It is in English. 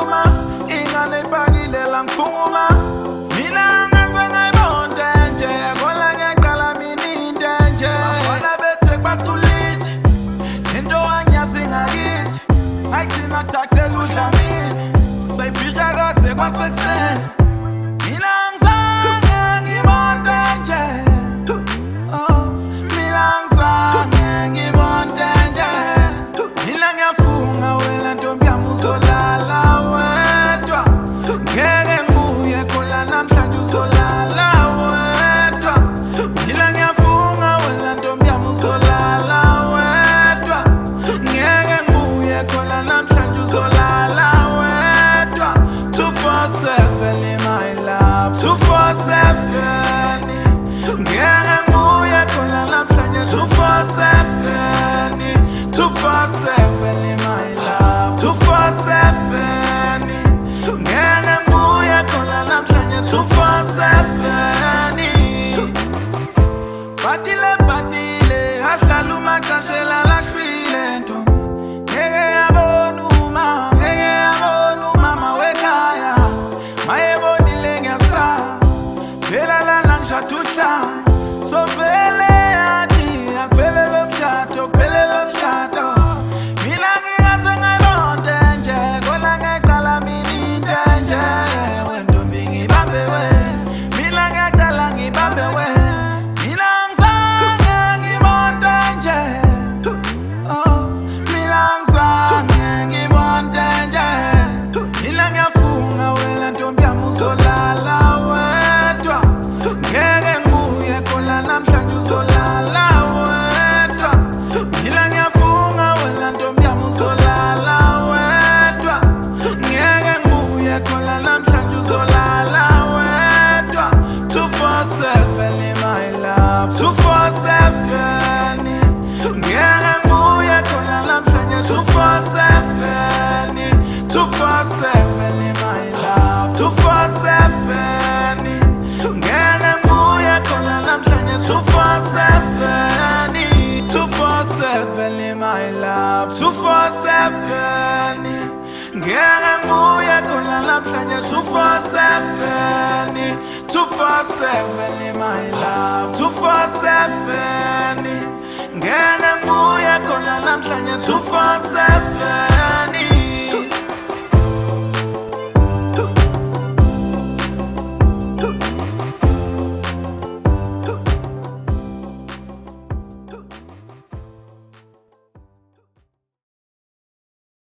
ngifuma ingane ipakile la ngifuma mina ngaze ngayibonde nje kola ngeqala mina intenje bafana bethe bathulithe into wanyazi ngakithi ayigcina takela udlamini sayibhija kaze kwasekuseni mina ngizange ngibonde nje mina ngizange ngibonde nje mina ngiyafunga wena ntombi yami uzolala wedwa ngeke ngibuye khona namhlanje uzolala wedwa mina ngiyafunga wena ntombi yami uzolala wedwa ngeke ngibuye khona namhlanje uzolala wedwa 247 in my love 247 ngeke ngibuye khona namhlanje 247 247 in my love 247 ngeke ngibuye khona namhlanje 247 Batile ahlala umaxashela lahlwile ntombi ngeke yabona umama wekhaya mayebonile ngiyasaba phela lana ngishada uhlanya so vele yathi akuphelele umshado kuphelele umshado mina ngingase ngayibonde nje kola ngeqala mina intenje wentombi ngibambe we mina ngiyaqala ngibambe we mina ngizange ngibonde nje mina ngizange ngibonde nje mina ngiyafunga wena ntombi yami uzolala wedwa ngeke ngibuye khona namhlanje uzolala wedwa mina ngiyafunga wena ntombi yami uzolala wedwa ngeke ngibuye khona namhlanje uzolala wedwa 247 in my love 247 ngeke ngibuye khona namhlanje 247 247 in my love 247 ngeke ngibuye khona namhlanje 247 247 in my love 247 ngeke ngibuye khona namhlanje 247 247 in my love 247 ngeke ngibuye khona namhlanje 247